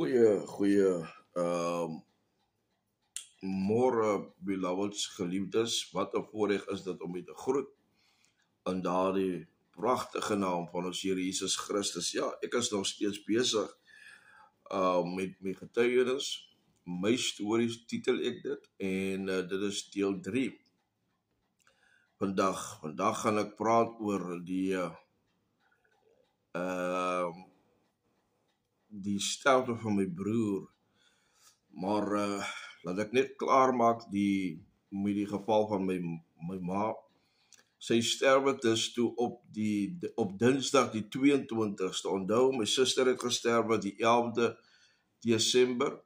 Goeie môre beloveds, geliefdes. Wat 'n voorreg is dit om u te groet in daardie pragtige naam van ons Here Jesus Christus. Ja, ek is nog steeds besig met my getuienis. My stories titel ek dit en dit is deel 3. Vandag gaan ek praat oor die sterfte van my broer. Maar laat ek net klaar maak met die geval van my ma. Sy sterwe is toe op Dinsdag die 22ste. Onthou, my suster het gesterwe die 11de Desember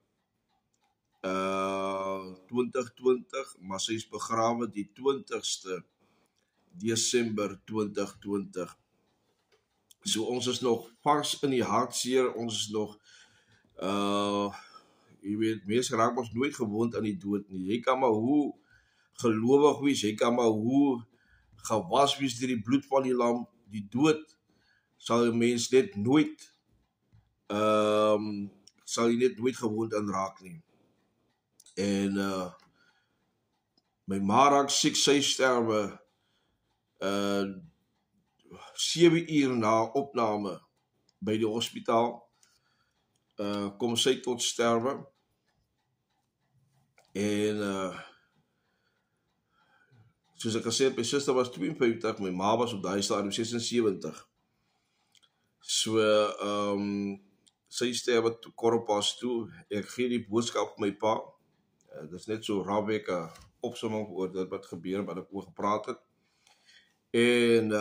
2020, maar sy is begrawe die 20ste Desember 2020. So ons is nog vars in die hartseer, ons is nog jy weet, mense raak ons nooit gewoond aan die dood nie. Jy kan maar hoe gelowig wees, jy kan maar hoe gewas wees deur die bloed van die lam, die dood sal 'n mens net nooit sal jy net nooit gewoond aan raak nie. En my ma raak siek, sy sterwe 7 uur na opname by die hospitaal. Kom sy tot sterwe. En soos ek gesê het, my suster was 52, my ma was op daai stadium 76. So sy sterwe toe korrepas toe. Ek gee die boodskap vir my pa. Dit is net so rawweg 'n opsomming oor dit wat gebeur, wat ek oor gepraat het. En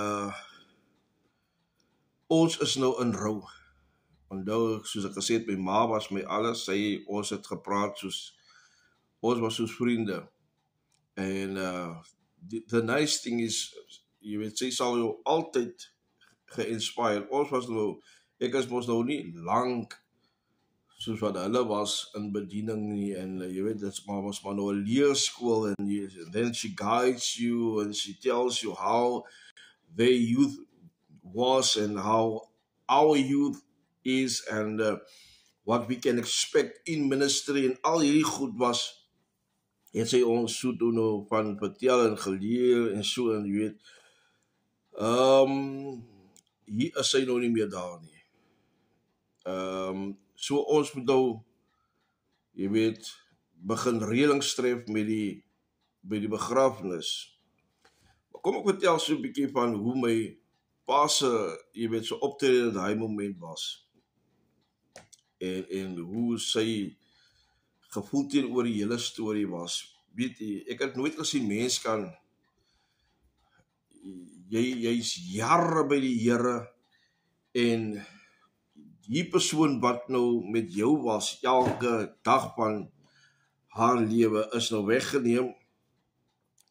ons is nou in rou. Onthou, soos ek gesê het, my ma was my alles. Ons het gepraat ons was soos vriende. En the nice thing is, jy weet, sy sal jou altyd ge-inspire. Ek is mos nou nie lank soos wat hulle was in bediening nie, en jy weet, dit was maar nou 'n leerskool, and then she guides you and she tells you how their youth was and how our youth is, and what we can expect in ministry, en al hierdie goed was, het sy ons so toe nou van vertel en geleer en so, en jy weet, hier is sy nou nie meer daar nie. So ons moet nou, jy weet, begin reëlings tref by die begrafnis. Maar kom ek vertel so 'n bietjie van hoe my pa se, jy weet, so optrede in daai moment was. En hoe sy gevoel teenoor die hele storie was. Weet jy, ek het nooit gesien mens kan, jy's jare by die Here, en die persoon wat nou met jou was elke dag van haar lewe is nou weggeneem.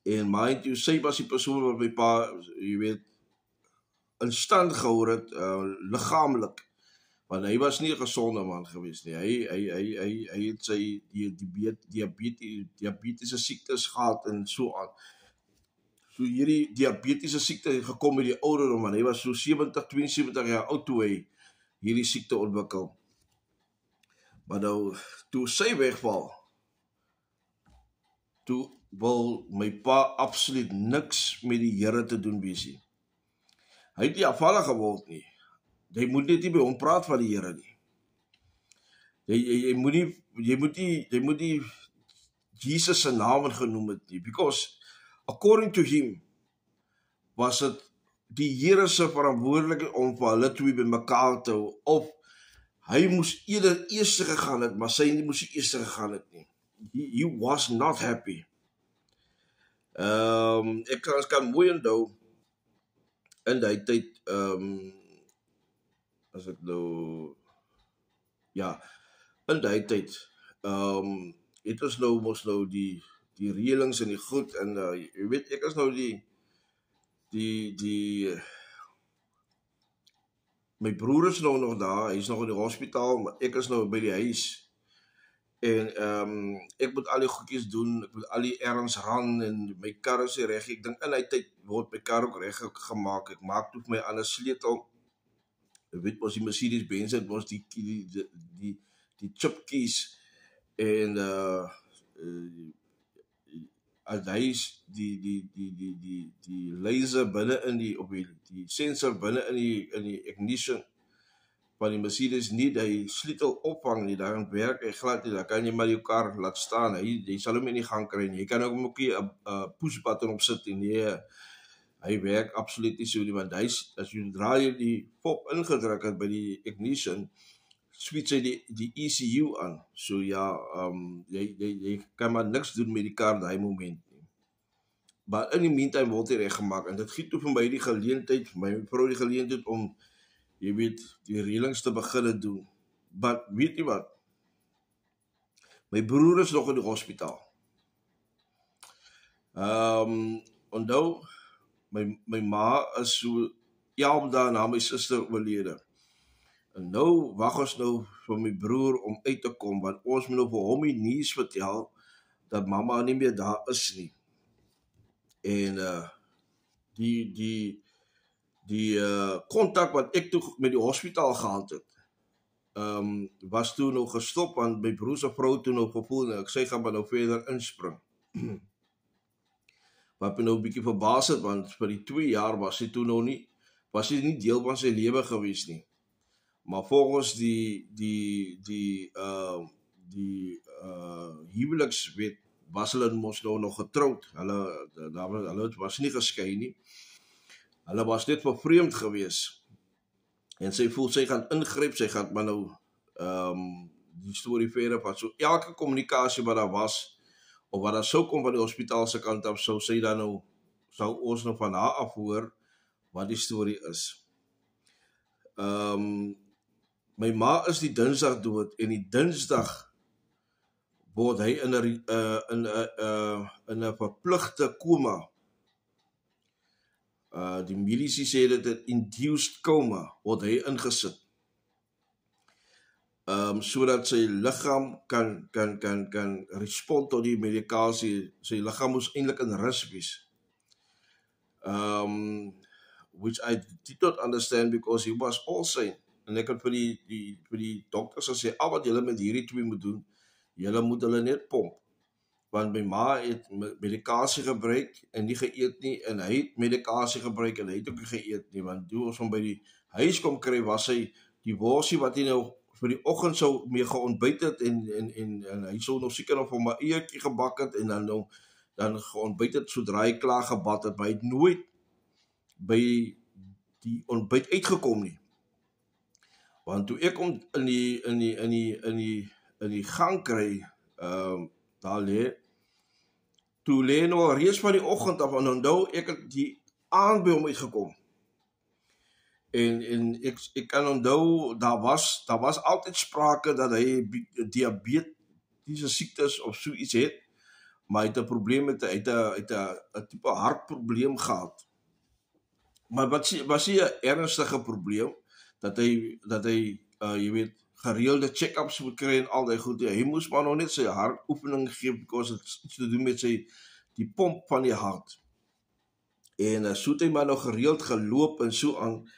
En mind you, sy was die persoon wat my pa, jy weet, in stand gehou het, liggaamlik. Want hy was nie 'n gesonde man gewees nie. Hy het sy diabetiese siektes gehad en so aan. So hierdie diabetiese siekte het gekom met die ouderdom, want hy was so 72 jaar oud toe hy hierdie siekte ontwikkel. Maar nou, toe sy wegval, toe wil my pa absoluut niks met die Here te doen wees nie. Hy het nie afvallig geword nie. Jy moet net nie by hom praat van die Here nie. Jy moet nie Jesus se naam genoem het nie, because according to him was dit die Here se verantwoordelikheid om vir hulle twee bymekaar te hou, of hy moes eerder eers gegaan het, maar sy moes nie eers gegaan het nie. He was not happy. Ek kan mooi onthou in die tyd, as ek nou, ja, in die tyd, het ons nou mos nou die reëlings en die goed, en jy weet, ek is nou my broer is nou nog daar, hy is nog in die hospitaal, maar ek is nou by die huis, en ek moet al die goedjies doen, ek moet al die errands ran, en my kar is reg. Ek dink in die tyd word my kar ook reg gemaak. Ek maak toe my ander sleutel. Ek weet mos die Mercedes-Benz het mos die die chipkies en as hy die laser binne in die sensor binne in die ignition van die Mercedes nie die sleutel opvang nie, dan werk hy glad nie, dan kan jy maar jou kar laat staan, jy sal hom in die gang kry nie, jy kan ook nie 'n push button op sit nie, nee, hy werk absoluut nie so nie, want as jy die pop ingedruk het by die ignition, switch hy die ECU aan, so ja, jy kan maar niks doen met die kar daai moment nie. Maar in die meantime word hy reggemaak, en dit gee toe vir my die geleentheid, my vrou die geleentheid om, jy weet, die reëlings te begin doen. Maar weet jy wat? My broer is nog in die hospitaal. Onthou, my ma is so 11 dae na my suster oorlede. En nou wag ons nou vir my broer om uit te kom, want ons moet nou vir hom die nuus vertel dat mamma nie meer daar is nie. En die kontak wat ek toe met die hospitaal gehad het, was toe nog gestop, want my broer se vrou toe nog gevoel, ek sê gaan maar nou verder inspring. Wat my nou 'n bietjie verbaas het, want vir die 2 jaar was hy nie deel van sy lewe gewees nie. Maar volgens die huwelikswet was hulle mos nou nog getroud. Hulle was nie geskei nie. Hulle was net vervreemd gewees. En sy voel sy gaan ingryp, sy gaan maar nou die storie verder vat. So elke kommunikasie wat daar was, of wat daar sou kom van die hospitaal se kant af, sou ons nou van haar af hoor wat die storie is. My ma is die Dinsdag dood, en die Dinsdag word hy in 'n verpligte koma. Die medici sê dit 'n induced coma, word hy ingesit. Sodat sy liggaam kan respond tot die medikasie. Sy liggaam moes eintlik in rus wees. Which I did not understand, because he was all sane. En ek het vir die dokters gesê, al wat julle met hierdie twee moet doen, julle moet hulle net pomp. Want my ma het medikasie gebruik en nie geëet nie, en hy het medikasie gebruik en hy het ook nie geëet nie, want toe ons hom by die huis kom kry, was hy die worsie wat hy nou vir die oggend sou mee geontbyt het, en hy sou nog seker nog vir my eiertjie gebak het, en dan geontbyt het sodra hy klaar gebad het, maar hy het nooit by die ontbyt uitgekom nie. Want toe ek hom in die gang kry, daar toe lê nou reeds van die oggend af, en onthou ek het die aand by hom uitgekom. En ek kan onthou, daar was altyd sprake dat hy diabetiese siektes of so iets het, maar hy het 'n probleem met, hy het 'n tipe hartprobleem gehad. Maar was nie 'n ernstige probleem, dat hy jy weet, gereelde check-ups moet kry en al die goed. Hy moes maar nog net sy hartoefening gee, because het iets te doen met die pomp van die hart. En so het hy maar nog gereeld geloop en so aan,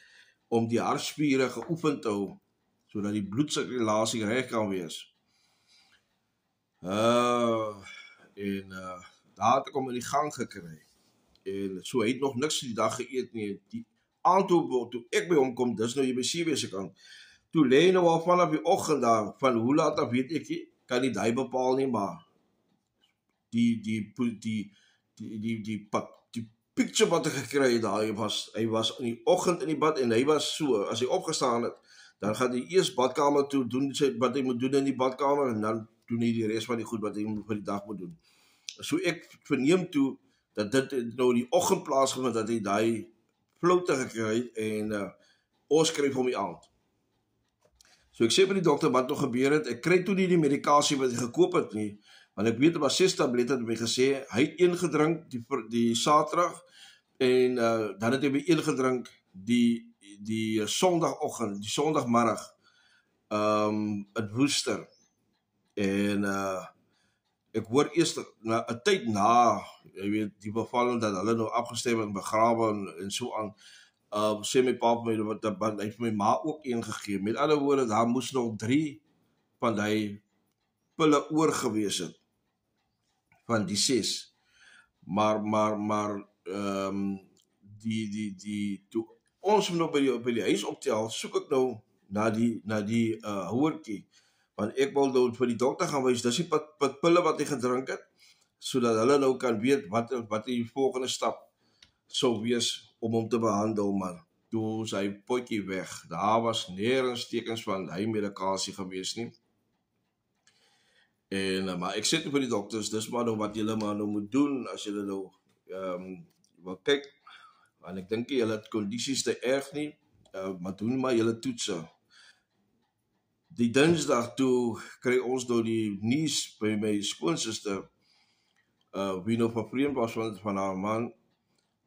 om die hartspiere geoefen te hou, sodat die bloedsirkulasie reg kan wees. En daar het ek hom in die gang gekry. En so hy het nog niks die dag geëet nie. Die aand toe ek by hom kom, dis nou jy by CW se kant, toe lê nou al vanaf die oggend daar, van hoe laat af weet ek nie, kan nie daai bepaal nie, maar die picture wat ek gekry het daar, hy was in die oggend in die bad, en hy was so, as hy opgestaan het, dan gaan hy eers badkamer toe, doen wat hy moet doen in die badkamer, en dan doen hy die rest van die goed wat hy vir die dag moet doen. So ek verneem toe, dat dit nou die oggend plaasgevind, dat hy daai floute gekry het, en ons skryf hom die aand. So ek sê vir die dokter wat nog gebeur het, ek kry toe nie die medikasie wat hy gekoop het nie, want ek weet, het was 6 tablette, het my gesê, hy het 1 gedrink, die Saterdag, en dan het hy by 1 gedrink, die Sondagoggend, die Sondagmiddag, in Woester, en ek hoor eers, 'n tyd na, jy weet, die bevalling, dat hulle nou afgestem en begrawe, en so aan, sê my pa vir my, want hy het my ma ook 1 gegee. Met ander woorde, daar moes nog 3 van die pille oorgewees het, van die 6. Maar toe ons nou by die huis optel, soek ek nou na die houertjie, want ek wil nou vir die dokter gaan wys, dis die pille wat hy gedrink het, sodat hulle nou kan weet wat die volgende stap sou wees om hom te behandel, maar toe is hy potjie weg. Daar was nêrens tekens van hy medikasie gewees nie. En maar ek sê vir die dokters, dis maar nou wat julle maar nou moet doen as julle nou wil kyk, want ek dink julle het kondisies te erg nie, maar doen maar julle toetse. Die Dinsdag toe kry ons nou die nuus by my skoonsister, wie nou vervreemd was van haar man,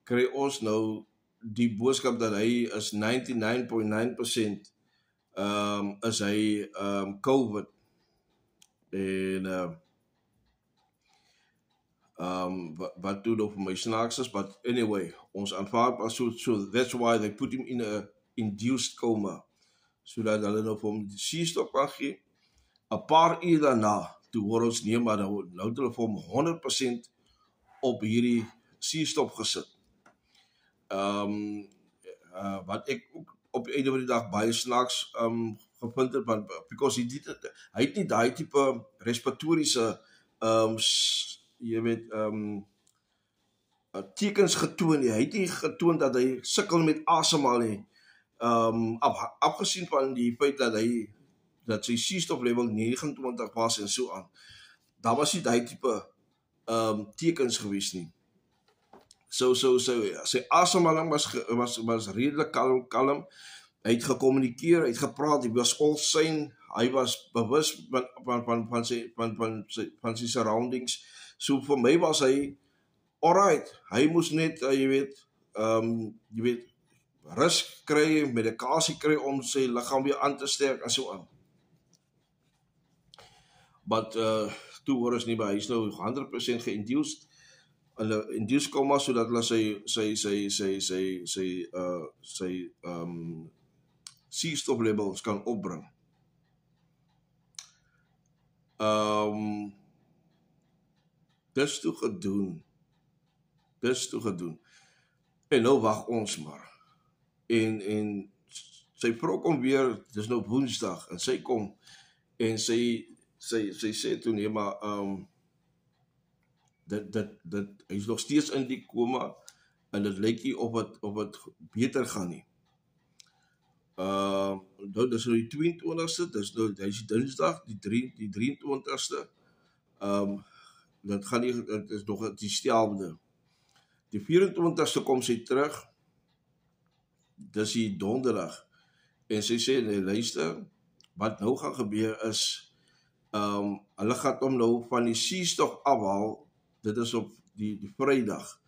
kry ons nou die boodskap dat hy is 99.9% is hy COVID. En wat doen nou vir my snaaks is, but anyway, ons aanvaard maar so that's why they put him in a induced coma, sodat hulle nou vir hom die suurstof kan gee. 'n paar uur daarna, toe hoor ons nee, maar nou het hulle vir hom 100% op hierdie suurstof gesit. Wat ek ook op die einde van die dag baie snaaks gevind het, want because hy het nie daai tipe respiratoriese jy weet tekens getoon nie. Hy het nie getoon dat hy sukkel met asemhaal nie. Afgesien van die feit dat sy suurstoflevel 29 was en so aan. Daar was nie daai tipe tekens gewees nie. Sy asemhaling was redelik kalm. Hy het gekommunikeer, hy het gepraat, hy was olsyn, hy was bewus van sy surroundings. So vir my was hy alright. Hy moes net, jy weet, rus kry, medikasie kry om sy liggaam weer aan te sterk en so aan. But toe hoor ons nie, maar hy is nou 100% geïnduced. Hulle induced coma sodat hulle sy suurstof levels kan opbring. Dis toe gedoen. En nou wag ons maar. En sy vrou kom weer, dis nou Woensdag, en sy kom, en sy sê toe nee, maar hy is nog steeds in die koma, en dit lyk nie of het beter gaan nie. Nou, dis nou die 22ste, hy is die Dinsdag, die 23ste, dit gaan nie, dit is nog die stelfde. Die 24ste kom sy terug, dis die Donderdag, en sy sê, nee, luister, wat nou gaan gebeur is, hulle gaan hom nou van die suurstof afhaal, dit is op die Vrydag,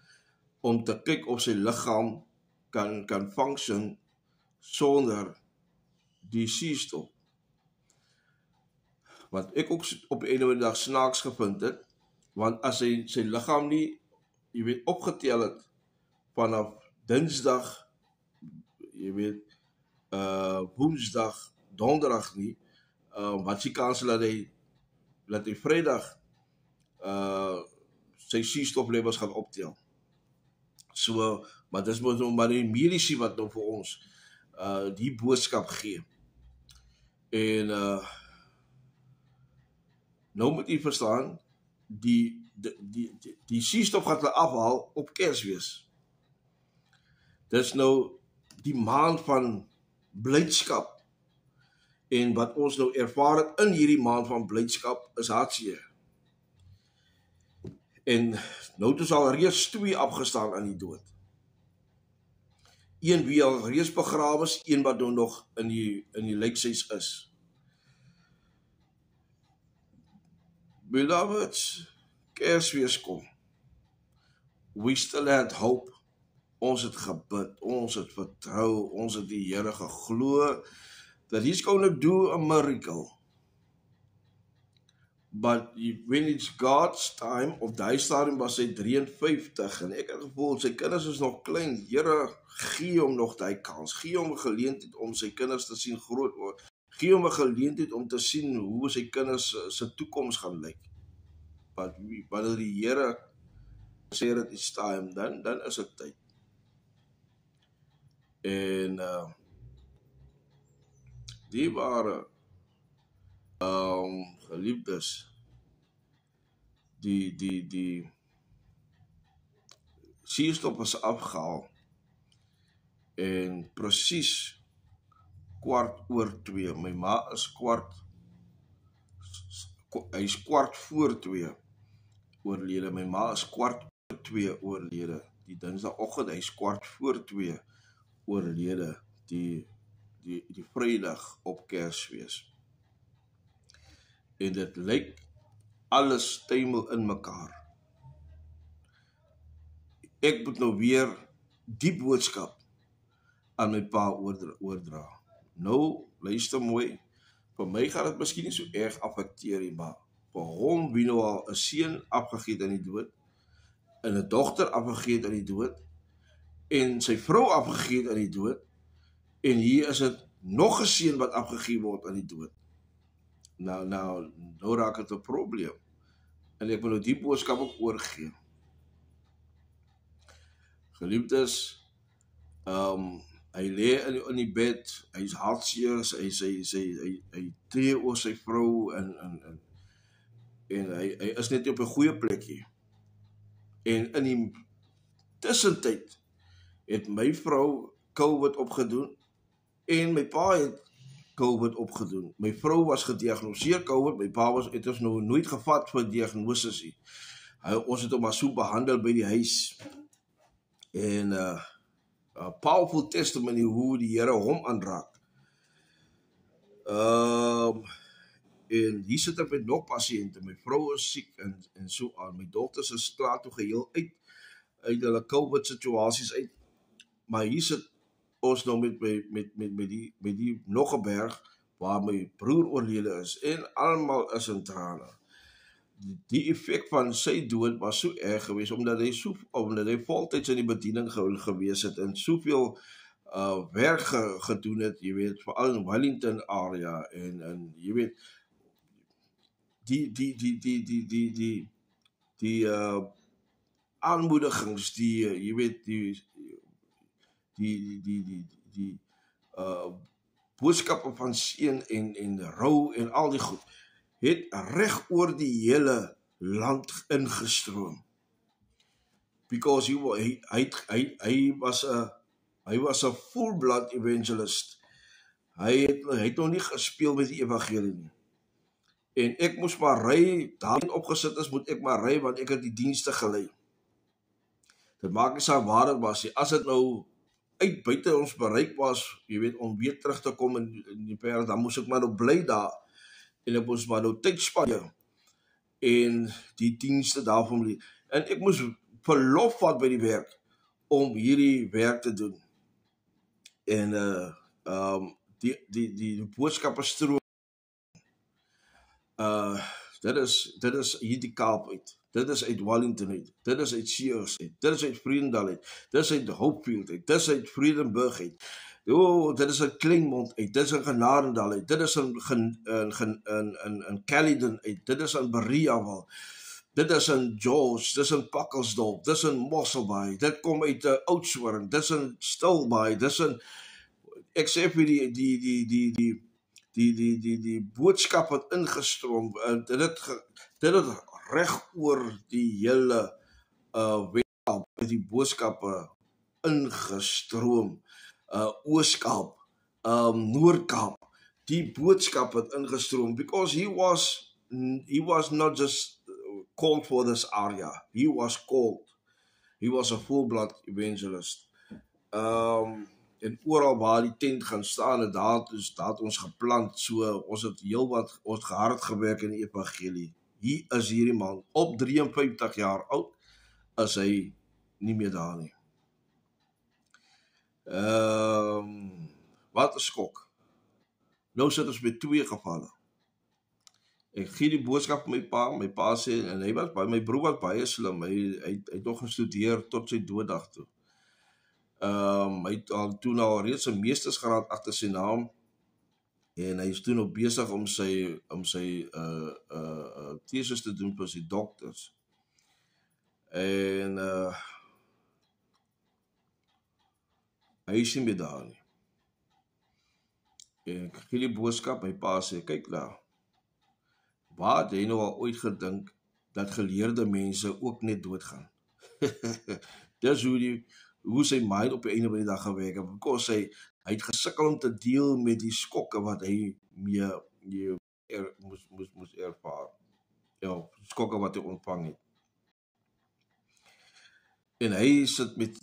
om te kyk of sy liggaam kan function sonder die suurstof. Wat ek ook op die einde van die dag snaaks gevind het, want as sy liggaam nie, jy weet, opgetel het vanaf Dinsdag, jy weet, Woensdag, Donderdag nie, wat is die kans dat hy Vrydag sy suurstoflevels gaan optel. So, maar dis maar die mediese wat nou vir ons die boodskap gee. En nou moet jy verstaan, die suurstof gaan hulle afhaal op Kersfees. Dis nou die maand van blydskap. En wat ons nou ervaar het in hierdie maand van blydskap is hartseer. En nou het ons al reeds 2 afgestaan aan die dood. Een wie al reeds begrawe is, een wat nou nog in die lijkhuis is. Beloveds, Kersfees kom. We still had hope. Ons het gebid, ons het vertrou, ons het die Here geglo that he's going to do a miracle. But when it's God's time, op die stadium was hy 53, en ek het gevoel, sy kinders is nog klein, Here, gee hom nog die kans, gee hom geleentheid om sy kinders te sien groot word, gee hom 'n geleentheid om te sien hoe sy kinders se toekoms gaan lyk. Maar wanneer die Here sê dat it's time, dan is dit tyd. En die ware geliefdes, die suurstop is afgehaal en presies 2:15, my ma is hy is 2:15 oorlede, my ma is 2:15 oorlede, die Dinsdagoggend, hy is 2:15 oorlede, die Vrydag op Kersfees. En dit lyk alles tuimel in mekaar. Ek moet nou weer die boodskap aan my pa oordra. Nou, luister mooi, vir my gaan dit miskien nie so erg affekteer nie, maar vir hom wie nou al 'n seun afgegee aan die dood, en 'n dogter afgegee aan die dood, en sy vrou afgegee aan die dood, en hier is dit nog 'n seun wat afgegee word aan die dood. Nou raak dit 'n probleem. En ek wil nou die boodskap ook oorgee. Geliefdes, hy lê in die bed, hy is hartseer, hy tree oor sy vrou, en hy is net op 'n goeie plekkie. En in die tussentyd het my vrou COVID opgedoen, en my pa het COVID opgedoen. My vrou was gediagnoseer COVID, my pa het ons nou nooit gevat vir diagnoses nie. Ons het hom maar so behandel by die huis. En a powerful testimony hoe die Here hom aanraak. En hier sit ek met nog pasiënte, my vrou is siek, en so aan. My dogters is klaar toe geheel uit hulle COVID situasies uit. Maar hier sit ons nou met die nog 'n berg, waar my broer oorlede is, en almal is in trane. Die effek van sy dood was so erg geweest, omdat hy voltyds in die bediening gewees het, en soveel werk gedoen het, jy weet, veral in Wellington area, en jy weet, die aanmoedigings, jy weet, die boodskappe van seën en rou en al die goed, het reg oor die hele land ingestroom. Because hy was 'n full-blood evangelist. Hy het nog nie gespeel met die evangelie nie. En ek moes maar ry, daarin opgesit is, moet ek maar ry, want ek het die dienste gelei. Dit maak nie saak waar dit was nie. As dit nou uit buite ons bereik was, jy weet, om weer terug te kom in die perk, dan moes ek maar nou bly daar, en ek moes maar nou tyd spandeer, en die dienste daarvan, en ek moes verlof vat by die werk, om hierdie werk te doen. En die boodskappe stroom, dit is hier die Kaap uit, dit is uit Wellington uit, dit is uit Sears uit, dit is uit Vredendal uit, dit is uit Hopefield uit, dit is uit Vredenburg uit, dit is in Kleinmond uit, dit is in Genadendal uit, dit is in Caledon uit, dit is in Bereawil, dit is in George, dit is in Pakkelsdorp, dit is in Mosselbaai, dit kom uit Oudtshoorn, dit is in Stilbaai, dit is in, ek sê vir die boodskap wat ingestroom, dit het reg oor die hele Weskaap, die boodskappe ingestroom, Ooskaap, Noord-Kaap, die boodskap het ingestroom, because he was not just called for this area, he was called, he was a full-blood evangelist. En oral waar die tent gaan staan, en daar het ons geplant, so ons het ons hard gewerk in die evangelie. Hier is hierdie man, op 53 jaar oud, is hy nie meer daar nie. Wat 'n skok. Nou sit ons met 2 gevalle. Ek gee die boodskap vir my pa sê, en my broer was baie slim, hy het nog gestudeer tot sy dooddag toe. Hy het toen al reeds 'n meestersgraad agter sy naam, En hy is toe nog besig om sy thesis te doen vir sy dokters. En hy is nie meer daar nie. En ek gee die boodskap, my pa sê, kyk daar, waar het jy nou al ooit gedink dat geleerde mense ook net doodgaan? Dis hoe sy mind op die einde van die dag gewerk het, because hy het gesukkel om te deel met die skokke wat hy moes ervaar. Ja, skokke wat hy ontvang het. En hy sit met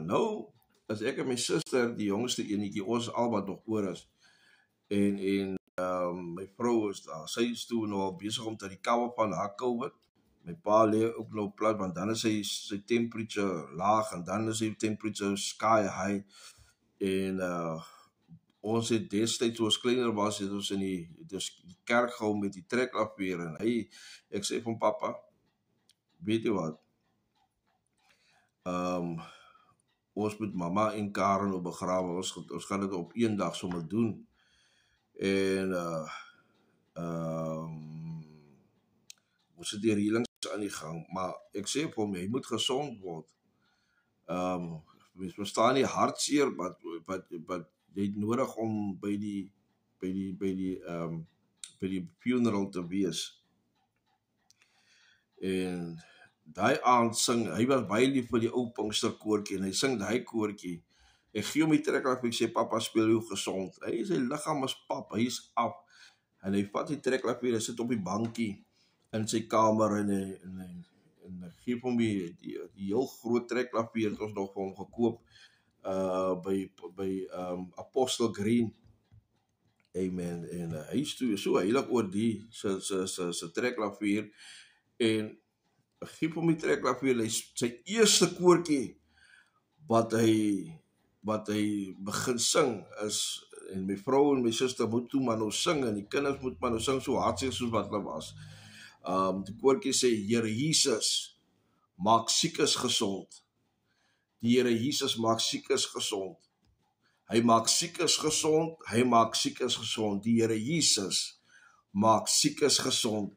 nou, as ek en my suster, die jongste enetjie, ons al wat nog oor is, en my vrou is daar, sy is toe nou al besig om te recover van haar COVID. My pa lê ook nou plat, want dan is sy temperature laag, en dan is sy temperature sky high, en ons het destijds, toe ons kleiner was, het ons in die kerk gehou met die trekklavier, en ek sê van papa, weet jy wat, ons moet mama en Karen nou begrawe, ons gaan dit op een dag sommer doen, en ons het die reelings aan die gang, maar ek sê vir hom, hy moet gesond word. Mens verstaan nie hartseer, wat jy het nodig om by die funeral te wees. En daai aand sing, hy was baie lief vir die ou Pinksterkoortjie, en hy sing daai koortjie. Ek gee hom die trekklavier, ek sê, papa speel jou gesond. Sy liggaam is pap, hy is af. En hy vat die trekklavier, hy sit op die bankie in sy kamer, en ek gee hom die heel groot trekklavier, het ons nog vir hom gekoop, by Apostle Green. Amen. En hy is toe so heilig oor die sy trekklavier, en ek gee hom die trekklavier, sy eerste koortjie, wat hy begin sing is, en my vrou en my suster moet toe maar nou sing, en die kinders moet maar nou sing so hartseer soos wat hulle was. Die koortjie sê, Here Jesus, maak siekes gesond. Die Here Jesus maak siekes gesond. Hy maak siekes gesond, hy maak siekes gesond. Die Here Jesus maak siekes gesond.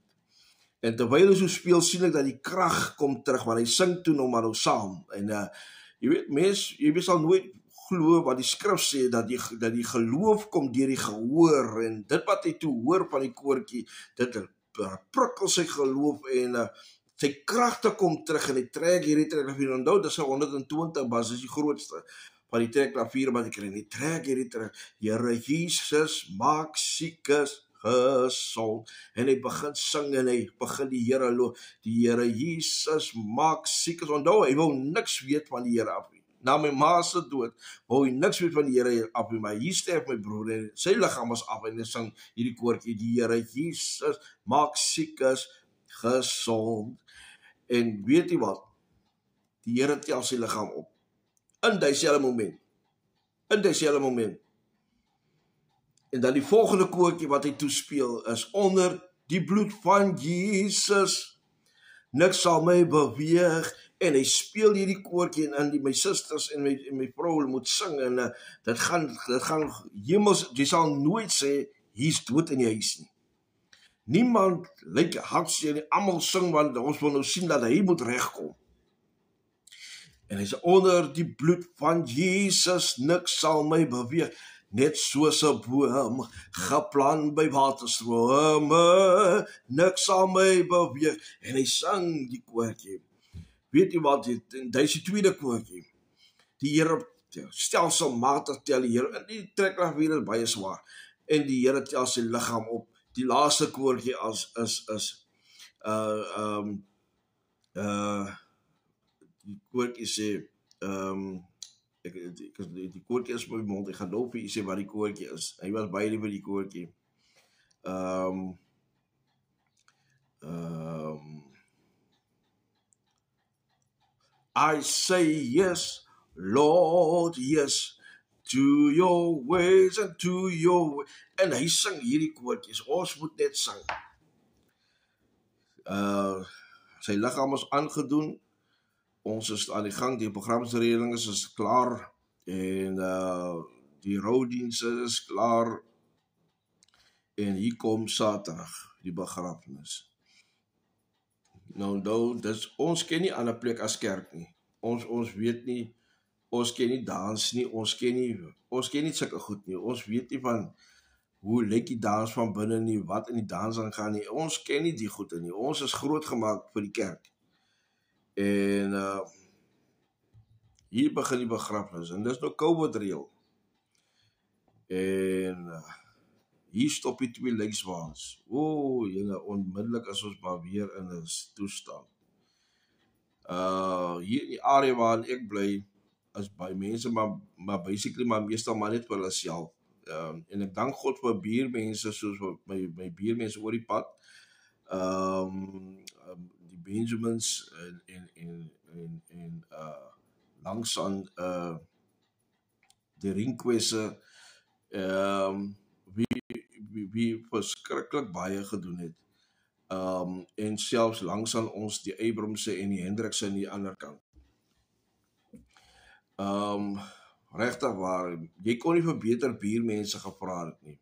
En terwyl hy so speel, sien ek dat die krag kom terug, want hy sing toe nou maar nou saam. En jy weet, jy sal nooit glo wat die skrif sê, dat die geloof kom deur die gehoor, en dit wat hy toe hoor van die koortjie, dit prikkel sy geloof, en sy kragte kom terug, en hy trek hierdie trekklavier, onthou, dit is 120 bas, dit is die grootste van die trekklavier wat ek kry, en hy trek hierdie trek, Here Jesus maak siekes gesond, en hy begin sing, en hy begin die Here loof, die Here Jesus maak siekes, onthou, hy wou niks weet van die Here af nie. Na my ma se dood, wou hy niks weet van die Here af nie, maar hier sterf my broer, en sy liggaam is af, en hy sing hierdie koortjie, die Here Jesus maak siekes gesond, en weet jy wat, die Here tel sy liggaam op, in dieselfde moment, en dan die volgende koortjie wat hy toespeel, is onder die bloed van Jesus, niks sal my beweeg, en hy speel hierdie koortjie, en my susters en my vrou moet sing, en dit gaan hemels, jy sal nooit sê, hy is dood in die huis nie. Niemand lyk hartseer nie, almal sing, want ons wil nou sien dat hy moet regkom. En hy sê, onder die bloed van Jesus, niks sal my beweeg, net soos 'n boom, geplant by waterstrome, niks sal my beweeg, en hy sing die koortjie. Weet jy wat, dit is die tweede koortjie. Die Here stelselmatig tel die Here, en die trekklavier is baie swaar, en die Here tel sy liggaam op. Die laaste koortjie die koortjie sê, die koortjie is op my mond, ek gaan nou vir jy sê wat die koortjie is. Hy was baie lief vir die koortjie. I say yes, Lord, yes, to your ways and to your way. En hy sing hierdie koortjies, ons moet net sing. Sy liggaam is aangedoen, ons is aan die gang, die programsreëling is klaar, en die roudienste is klaar en hier kom Saterdag, die begrafnis. Nou, ons ken nie ander plek as kerk nie. Ons weet nie, ons ken nie dans nie, ons ken nie sulke goed nie. Ons weet nie van hoe lyk die dans van binne nie, wat in die dans aangaan nie. Ons ken nie die goede nie. Ons is groot gemaak vir die kerk. En hier begin die begrafnis en dis nou COVID reël. En hier stop die 2 lijkswaans. Julle, onmiddellik as ons maar weer in 'n toestand. Hier in die area waar ek bly, is baie mense, maar basically maar meestal maar net vir hulle self. En ek dank God vir buurmense soos my buurmense oor die pad. Die Benjamins en langs aan die Rinkwesse, wie verskriklik baie gedoen het. En selfs langs aan ons die Abramse en die Hendrikse aan die ander kant. Regtig waar, jy kon nie vir beter buurmense gevra het nie.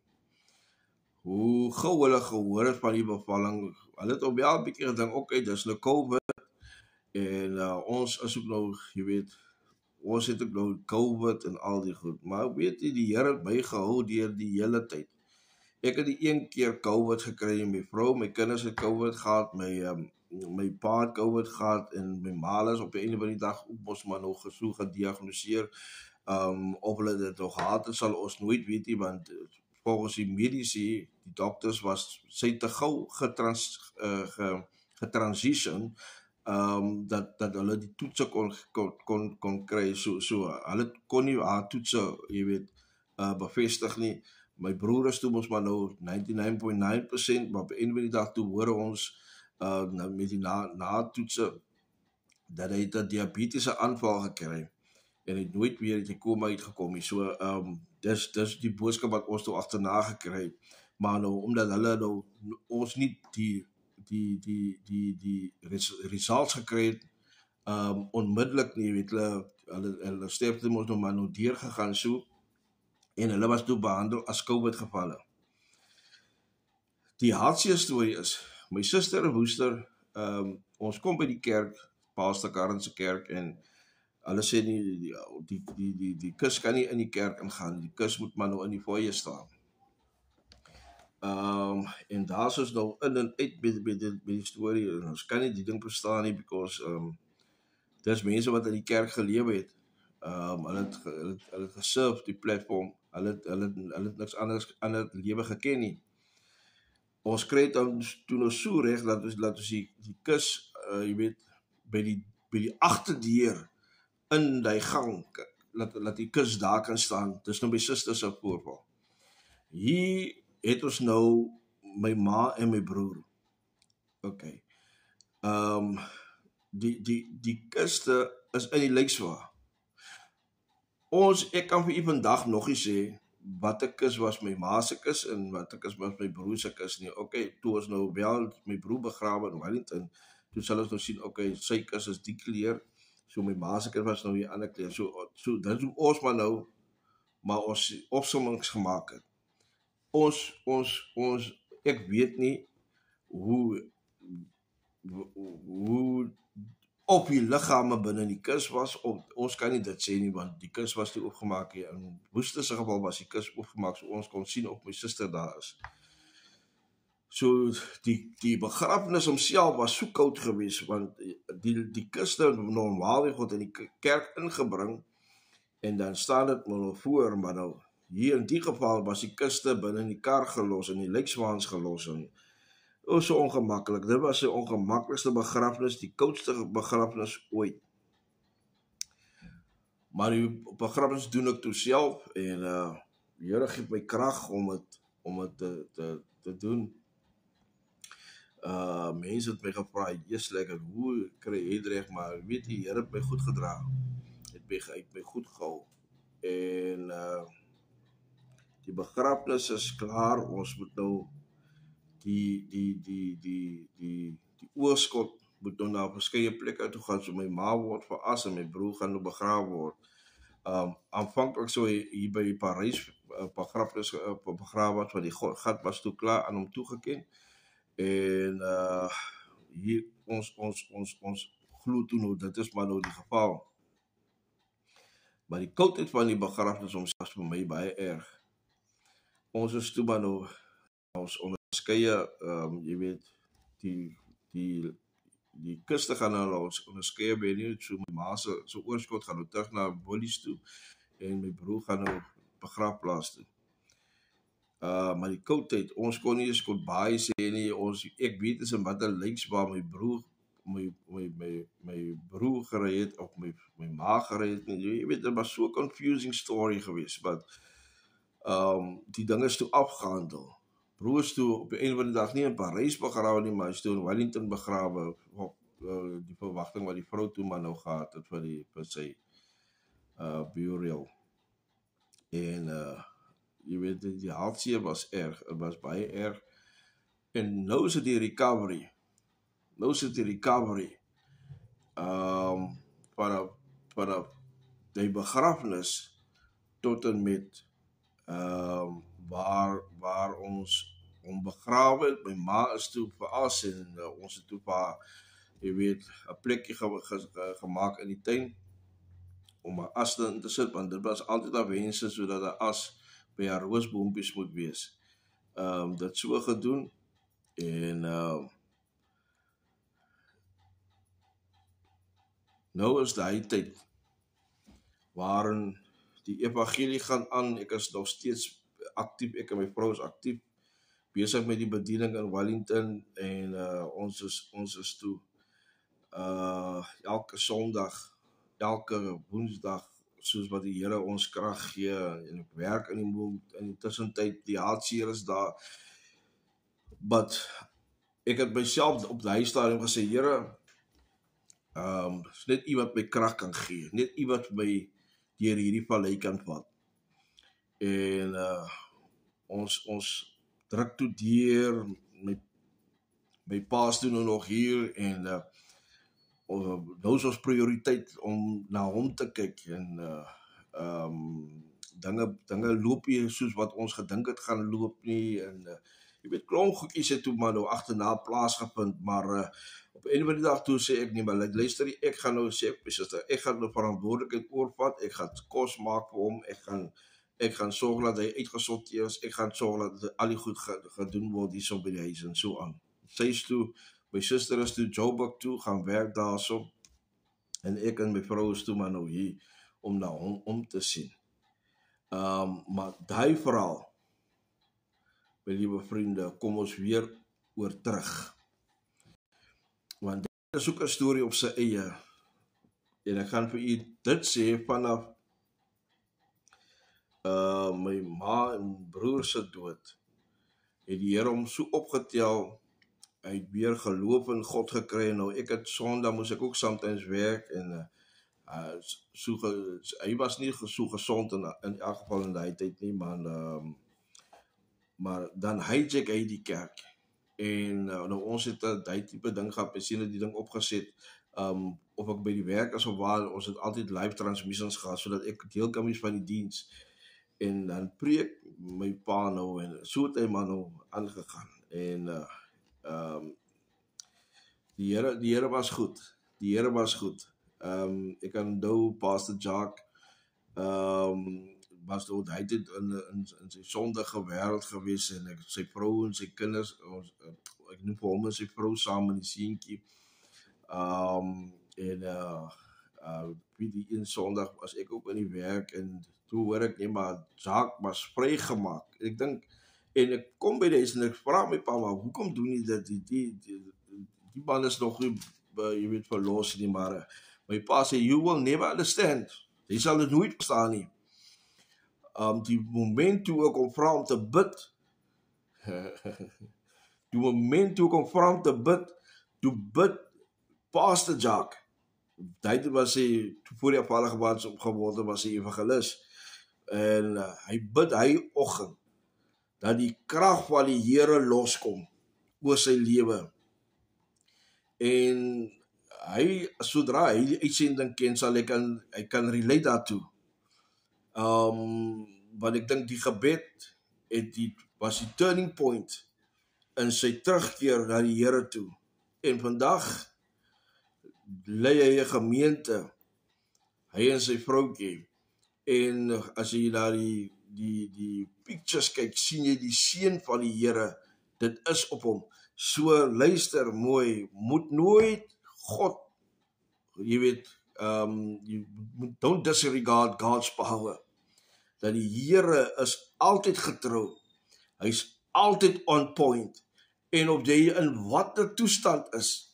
Hoe gou hulle gehoor het van die bevalling, hulle het ook wel 'n bietjie gedink, okay, dis nou COVID, en ons is ook nou, jy weet, ons het ook nou COVID en al die goed, maar weet jy, die Here het my gehou deur die hele tyd. Ek het die een keer COVID gekry en my vrou, my kinders het COVID gehad, my pa het COVID gehad en my ma is op die einde van die dag ook mos maar nog so gediagnoseer. Of hulle dit nog gehad het, sal ons nooit weet nie, want volgens die medici, die dokters sy te gou getransition, dat hulle die toetse kon kry, so hulle kon nie haar toetse, jy weet, bevestig nie. My broer is toe ons maar nou 99.9%, maar op die einde van die dag toe hoor ons met die na-toetse dat hy het 'n diabetiese aanval gekry en hy het nooit weer uit die koma uitgekom nie. So dis die boodskap wat ons toe agterna gekry, maar nou omdat hulle nou ons nie die results gekry het onmiddellik nie, weet hulle sterfte moes nou maar nou deurgegaan so, en hulle was toe behandel as COVID gevalle. Die hartseer storie is, my suster en Woester, ons kom by die kerk, Pastor Karen se kerk, en hulle sê nie, die kus kan nie in die kerk ingaan, die kus moet maar nou in die foyer staan. En daar is ons nou in en uit by die storie, en ons kan nie die ding verstaan nie, because dis mense wat in die kerk gelewe het, hulle het gesurf die platform, hulle het niks anders aan het lewe geken nie. Ons kry dan toe nou so reg, dat ons die kus, jy weet, by die agterdeur in die gang, laat die kus daar kan staan. Dis nou my suster se voorval. Hier het ons nou my ma en my broer. Okay. Die kuste is in die lijkswa. Ek kan vir u vandag nog nie sê wat 'n kus was my ma se kus en wat 'n kus was my broer se kus nie. Okay, toe ons nou wel my broer begrawe in Wellington, toe sal ons nou sien, okay, sy kus is die kleur, so my ma se kus was nou die ander kleur. So dit doen ons maar nou, maar ons opsommings gemaak het. Ek weet nie hoe op die liggame binne die kus was, ons kan nie dit sê nie, want die kus was nie opgemaak nie. In Woester se geval was die kus opgemaak, so ons kon sien of my suster daar is. So die begrafnis homself was so koud geweest, want die kus het normaalweg word in die kerk ingebring, en dan staan dit maar nou voor, maar nou hier in die geval was die kuste binne in die kar gelos en die lijkswaans gelos, en so ongemaklik. Dit was die ongemaklikste begrafnis, die koudste begrafnis ooit. Maar die begrafnis doen ek toe self, en die Here gee my krag om het te doen. Mense het my gevra, lekker, hoe kry jy dit reg, maar weet jy, die Here het my goed gedra, het my goed gehou, en die begrafnis is klaar. Ons moet nou die oorskot moet nou na verskeie plekke toe gaan, so my ma word veras en my broer gaan nou begrawe word. Aanvankelijk so hier by Parys begrafenis begrawe was, want die gat was toe klaar aan hom toegeken. En hier ons glo toe nou, dit is maar nou die geval. Maar die koudheid van die begrafenis was vir my baie erg. Ons is toe maar nou ons onderskeie, jy weet, die kuste gaan nou ons onderskeie by nie, so my ma se oorskot gaan nou terug na Bullies toe en my broer gaan nou begrafplaas toe. Maar die koudheid, ons kon nie eens baie sê nie, ek weet is in watter lyks waar my broer gery het, of my ma gery het, jy weet, dit was so confusing story geweest, but die ding is toe afgehandel. Broer is toe op die einde van die dag nie in Parys begrawe nie, maar hy is toe in Wellington begrawe, op die verwagting wat die vrou toe maar nou gehad het vir sy burial. En jy weet, die hartseer was erg, het was baie erg. En nou is dit die recovery. Vanaf die begrafenis tot en met waar ons hom begrawe het. My ma is toe veras en ons het toe vir, jy weet, 'n plekkie gemaak in die tuin om 'n as in te sit, want dit was altyd 'n wense sodat 'n as by haar roosboompies moet wees. Dit so gedoen en nou is daai tyd waarin die evangelie gaan aan. Ek is nog steeds aktief, ek en my vrou is aktief besig met die bediening in Wellington en ons is toe elke Sondag, elke Woensdag, soos wat die Here ons krag gee, en ek werk in die tussentyd, die hartseer is daar, but ek het myself op die stadium gesê, Here, is net U wat my krag kan gee, net U wat my deur hierdie vallei kan vat. En ons druk toe deur, my pa's doen nou nog hier, en nou is ons prioriteit om na hom te kyk, en dinge loop nie soos wat ons gedink het gaan loop nie, en jy weet, klomp goedjies het toe maar nou agterna plaasgevind, maar op 'n einde van die dag toe sê ek nie, maar luister, ek gaan nou sê, ek gaan nou verantwoordelikheid oorvat, ek gaan kos maak vir hom, ek gaan sorg dat hy uitgesorteer is, ek gaan sorg dat al die goed gedoen word hierso by die huis en so aan. Sy is toe, my suster is toe Joburg toe, gaan werk daarso, en ek en my vrou is toe maar nou hier, om na hom om te sien. Maar daai verhaal, my liewe vriende, kom ons weer oor terug. Want dit is ook 'n storie op sy eie. En ek gaan vir u dit sê vanaf my ma en broer se dood. Het die Here hom so opgetel, hy het weer geloof in God gekry, en nou ek het Sondag moes ek ook sometimes werk, en hy was nie so gesond in elk geval in die tyd nie, maar dan hijack hy die kerk. En nou ons het die type ding gehad, sien het die ding opgeset, of ek by die werk is of waar, ons het altyd live transmissions gehad, sodat ek deel kan wees van die diens. En dan preek my pa nou, en so het hy maar nou aangegaan. En die Here was goed. Die Here was goed. Ek kan onthou Pastor Jacques was toe hy het in sy sondige wêreld gewees, en sy vrou en sy kinders, ek noem vir hom en sy vrou saam in die seentjie. Die een Sondag was ek ook in die werk, en toe hoor ek, nee, maar Jacques was vrygemaak. Ek dink, en ek kom by die huis en ek vra my pa, maar hoekom doen jy dit? Die man is nog nie, jy weet, verlos nie, maar my pa sê, you will never understand. Jy sal dit nooit verstaan nie. Die moment toe ek om vra om te bid, toe bid Pastor Jacques, hy was hy, voor die afvallige waans opgeword, was hy evangelis, en hy bid hy oggend, dat die krag van die Here loskom, oor sy lewe, en hy, sodra hy die uitsending ken, hy kan relate daartoe, Want ek dink die gebed was die turning point in sy terugkeer na die Here toe. En vandag lei hy 'n gemeente, hy en sy vroutjie. En as jy na die pictures kyk, sien jy die seën van die Here. Dit is op hom. So luister mooi, moet nooit God, jy weet, don't disregard God's power. Dat die Here is altyd getrou. Hy's altyd on point. En of jy in watter toestand is,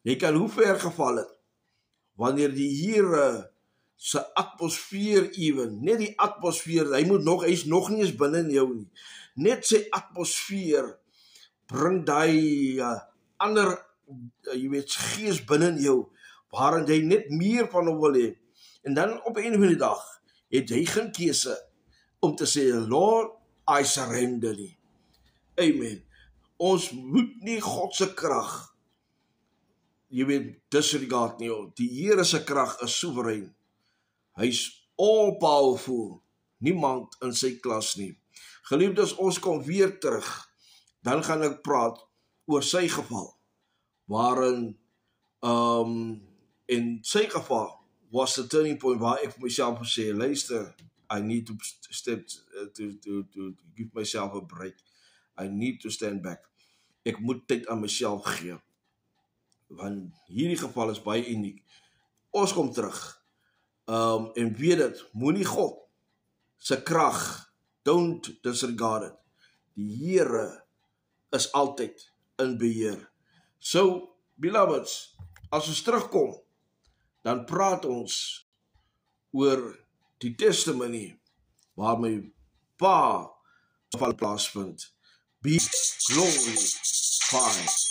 jy kan hoe ver geval het, wanneer die Here se atmosfeer net die atmosfeer, hy's nog nie eens binne in jou nie. Net sy atmosfeer bring daai ander, jy weet, gees binne in jou, waarin jy net meer van hom wil hê. En dan op 'n van die dag het jy geen keuse om te sê, Lord, I surrender nie. Amen. Ons moet nie God se krag, jy weet, disregard nie. Die Here se krag is soewerein. Hy's all powerful. Niemand in sy klas nie. Geliefdes, ons kom weer terug. Dan gaan ek praat oor sy geval, waarin in sy geval was the turning point waar ek vir myself sê, luister, I need to step to give myself a break. I need to stand back. Ek moet tyd aan myself gee. Want hierdie geval is baie uniek. Ons kom terug. En weet dit, moenie God se krag, don't disregard it. Die Here is altyd in beheer. So, beloveds, as ons terugkom, dan praat ons oor die testimony waar my pa van plaasvind. Be glorified.